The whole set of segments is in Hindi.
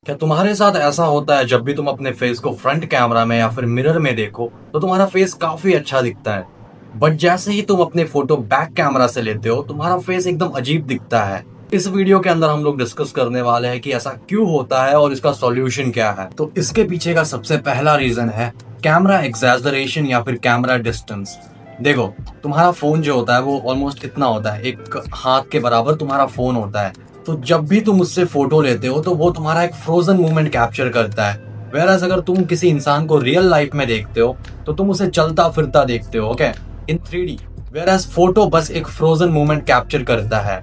क्या तुम्हारे साथ ऐसा होता है जब भी तुम अपने फेस को फ्रंट कैमरा में या फिर मिरर में देखो तो तुम्हारा फेस काफी अच्छा दिखता है, बट जैसे ही तुम अपने फोटो बैक कैमरा से लेते हो तुम्हारा फेस एकदम अजीब दिखता है। इस वीडियो के अंदर हम लोग डिस्कस करने वाले हैं कि ऐसा क्यों होता है और इसका सॉल्यूशन क्या है। तो इसके पीछे का सबसे पहला रीजन है कैमरा एक्सैजरेशन या फिर कैमरा डिस्टेंस। देखो, तुम्हारा फोन जो होता है वो ऑलमोस्ट इतना होता है, एक हाथ के बराबर तुम्हारा फोन होता है। तो जब भी तुम उससे फोटो लेते हो तो वो तुम्हारा एक फ्रोजन मोमेंट कैप्चर करता है। वेयरएज अगर तुम किसी इंसान को रियल लाइफ में देखते हो तो तुम उसे चलता फिरता देखते हो, ओके, इन 3D। वेयरएज फोटो बस एक फ्रोजन मोमेंट कैप्चर करता है।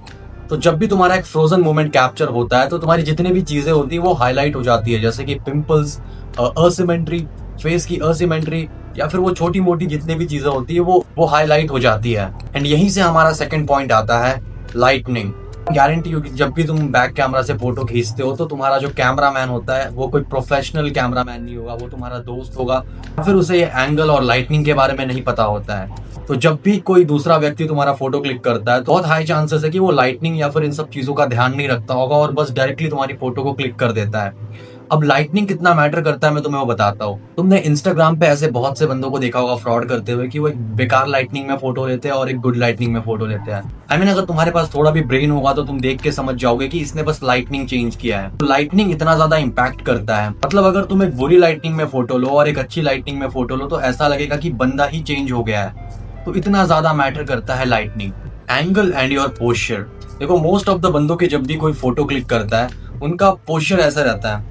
तो जब भी तुम्हारा एक फ्रोजन मोमेंट कैप्चर होता है तो तुम्हारी जितनी भी चीजें होती है वो हाईलाइट हो जाती है, जैसे कि पिंपल्स, असिमेट्री, फेस की असिमेट्री, या फिर वो छोटी मोटी जितनी भी चीजें होती है वो हाईलाइट हो जाती है। एंड यहीं से हमारा सेकंड पॉइंट आता है, लाइटनिंग। गारंटी हो कि जब भी तुम बैक कैमरा से फोटो खींचते हो तो तुम्हारा जो कैमरा मैन होता है वो कोई प्रोफेशनल कैमरा मैन नहीं होगा, वो तुम्हारा दोस्त होगा, फिर उसे ये एंगल और लाइटनिंग के बारे में नहीं पता होता है। तो जब भी कोई दूसरा व्यक्ति तुम्हारा फोटो क्लिक करता है तो बहुत हाई चांसेस है कि वो लाइटनिंग या फिर इन सब चीजों का ध्यान नहीं रखता होगा और बस डायरेक्टली तुम्हारी फोटो को क्लिक कर देता है। अब लाइटनिंग कितना मैटर करता है मैं तुम्हें वो बताता हूँ। तुमने इंस्टाग्राम पे ऐसे बहुत से बंदों को देखा होगा फ्रॉड करते हुए कि वो एक बेकार लाइटनिंग में फोटो लेते हैं और एक गुड लाइटनिंग में फोटो लेते हैं। आई मीन, अगर तुम्हारे पास थोड़ा भी ब्रेन होगा तो तुम देख के समझ जाओगे कि इसने बस लाइटनिंग चेंज किया है। तो लाइटनिंग इतना ज्यादा इंपैक्ट करता है, मतलब अगर तुम एक बुरी लाइटनिंग में फोटो लो और एक अच्छी लाइटनिंग में फोटो लो तो ऐसा लगेगा कि बंदा ही चेंज हो गया है। तो इतना ज्यादा मैटर करता है lightning. Angle and your posture. देखो, मोस्ट ऑफ द बंदों के जब भी कोई फोटो क्लिक करता है उनका पोस्चर ऐसा रहता है,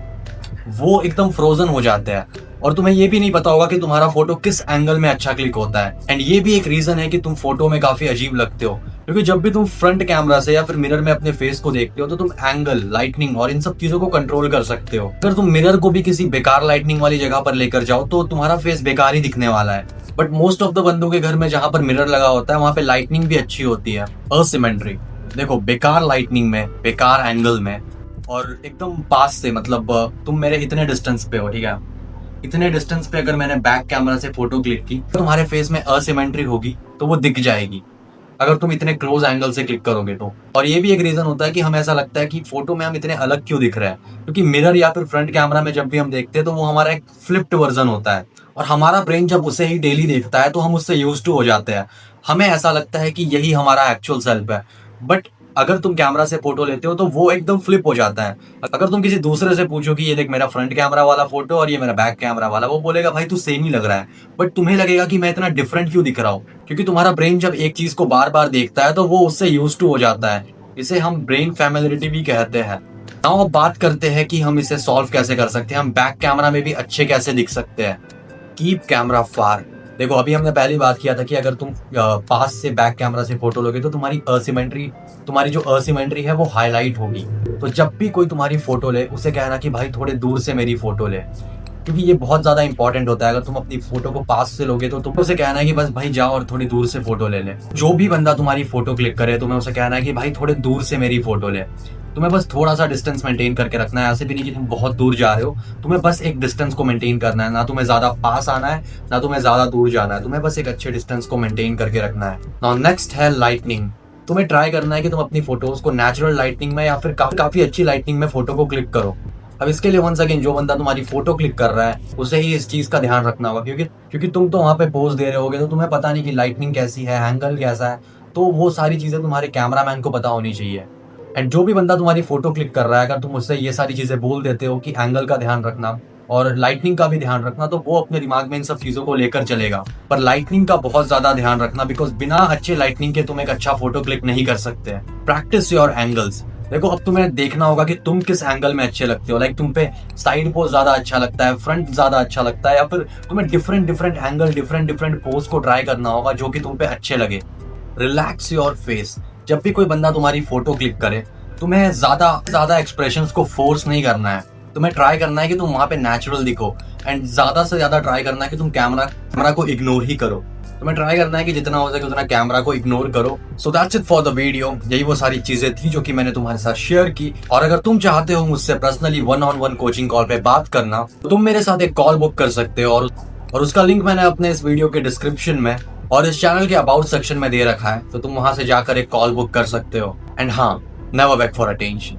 वो एकदम फ्रोजन हो जाते हैं और तुम्हें ये भी नहीं पता होगा कि तुम्हारा फोटो किस एंगल में अच्छा क्लिक होता है। एंड ये भी एक रीजन है कि तुम फोटो में काफी अजीब लगते हो, क्योंकि जब भी तुम फ्रंट कैमरा से या फिर मिरर में अपने फेस को देखते हो तो तुम एंगल, लाइटनिंग और इन सब चीजों को कंट्रोल कर सकते हो। अगर तुम मिरर को भी किसी बेकार लाइटनिंग वाली जगह पर लेकर जाओ तो तुम्हारा फेस बेकार ही दिखने वाला है। बट मोस्ट ऑफ द बंदों के घर में जहां पर मिरर लगा होता है वहां पे लाइटनिंग भी अच्छी होती है। असिमेट्री। देखो, बेकार लाइटनिंग में, बेकार एंगल में और एकदम पास से, मतलब तुम मेरे इतने डिस्टेंस पे हो, ठीक है, इतने डिस्टेंस पे अगर मैंने बैक कैमरा से फोटो क्लिक की तो तुम्हारे फेस में असिमेट्री होगी तो वो दिख जाएगी अगर तुम इतने क्लोज एंगल से क्लिक करोगे तो। और ये भी एक रीजन होता है कि हमें ऐसा लगता है कि फोटो में हम इतने अलग क्यों दिख रहे हैं, क्योंकि मिरर या फिर फ्रंट कैमरा में जब भी हम देखते हैं तो वो हमारा एक फ्लिप्ड वर्जन होता है और हमारा ब्रेन जब उसे ही डेली देखता है तो हम उससे यूज्ड टू हो जाते हैं। हमें ऐसा लगता है कि यही हमारा एक्चुअल सेल्फ है, बट अगर तुम कैमरा से फोटो लेते हो तो वो एकदम फ्लिप हो जाता है। अगर तुम किसी दूसरे से पूछो कि ये देख मेरा फ्रंट कैमरा वाला फोटो और ये मेरा बैक कैमरा वाला, वो बोलेगा भाई तू सेम ही लग रहा है, बट तुम्हें लगेगा कि मैं इतना डिफरेंट क्यों दिख रहा हूँ, क्योंकि तुम्हारा ब्रेन जब एक चीज को बार बार देखता है तो वो उससे यूज टू हो जाता है। इसे हम ब्रेन फैमिलियरिटी भी कहते हैं। नाउ अब बात करते हैं कि हम इसे सॉल्व कैसे कर सकते हैं, हम बैक कैमरा में भी अच्छे कैसे दिख सकते हैं। कीप कैमरा फार। देखो, अभी हमने पहली बात किया था कि अगर तुम पास से बैक कैमरा से फोटो लोगे तो तुम्हारी जो असिमेट्री है वो हाईलाइट होगी। तो जब भी कोई तुम्हारी फोटो ले उसे कहना कि भाई थोड़े दूर से मेरी फोटो ले, क्योंकि ये बहुत ज्यादा इंपॉर्टेंट होता है। अगर तुम अपनी फोटो को पास से लोगे तो तुम उसे कहना है कि बस भाई जाओ और थोड़ी दूर से फोटो ले ले। जो भी बंदा तुम्हारी फोटो क्लिक करे तुम्हें उसे कहना है कि भाई थोड़े दूर से मेरी फोटो ले। तुम्हें बस थोड़ा सा डिस्टेंस मेंटेन करके रखना है, ऐसे भी नहीं कि तुम बहुत दूर जा रहे हो, तुम्हें बस एक डिस्टेंस को मेंटेन करना है। ना तुम्हें ज्यादा पास आना है ना तुम्हें ज्यादा दूर जाना है, तुम्हें बस एक अच्छे डिस्टेंस को मेंटेन करके रखना है। नाउ नेक्स्ट है लाइटनिंग। तुम्हें ट्राई करना है कि तुम अपनी फोटोज को नेचुरल लाइटनिंग में या फिर काफी अच्छी लाइटनिंग में फोटो को क्लिक करो। अब इसके लिए वंस अगेन जो बंदा तुम्हारी फोटो क्लिक कर रहा है उसे ही इस चीज का ध्यान रखना होगा, क्योंकि तुम तो वहां पे पोज दे रहे होगे तो तुम्हें पता नहीं कि लाइटनिंग कैसी है, एंगल कैसा है, तो वो सारी चीजें तुम्हारे कैमरामैन को पता होनी चाहिए। एंड जो भी बंदा तुम्हारी फोटो क्लिक कर रहा है अगर तुम उससे ये सारी चीजें बोल देते हो कि एंगल का ध्यान रखना और लाइटनिंग का भी ध्यान रखना, तो वो अपने दिमाग में इन सब चीजों को लेकर चलेगा। पर लाइटनिंग का बहुत ज्यादा ध्यान रखना, बिकॉज बिना अच्छे लाइटनिंग के तुम एक अच्छा फोटो क्लिक नहीं कर सकते। Practice your angles. देखो, अब तुम्हें देखना होगा कि तुम किस एंगल में अच्छे लगते हो। लाइक तुम पे साइड पोज ज्यादा अच्छा लगता है, फ्रंट ज्यादा अच्छा लगता है, या फिर तुम्हें डिफरेंट एंगल, डिफरेंट पोज को ट्राई करना होगा जो कि तुम पे अच्छे लगे। Relax your face. जब भी कोई बंदा तुम्हारी फोटो क्लिक करे तुम्हें ज्यादा एक्सप्रेशंस को फोर्स नहीं करना है। तुम्हें ट्राई करना है कि तुम वहां पे नेचुरल दिखो एंड ज्यादा से ज्यादा ट्राई करना है कि तुम कैमरा को इग्नोर ही करो। तुम्हें ट्राई करना है कि जितना हो सके उतना कैमरा को इग्नोर करो। So that's it for the video. यही वो सारी चीजें थी जो कि मैंने तुम्हारे साथ शेयर की। और अगर तुम चाहते हो मुझसे पर्सनली 1-on-1 कोचिंग कॉल पे बात करना तो तुम मेरे साथ एक कॉल बुक कर सकते हो और उसका लिंक मैंने अपने इस वीडियो के डिस्क्रिप्शन में और इस चैनल के अबाउट सेक्शन में दे रखा है, तो तुम वहां से जाकर एक कॉल बुक कर सकते हो। एंड हाँ, नेवर बेग फॉर अटेंशन।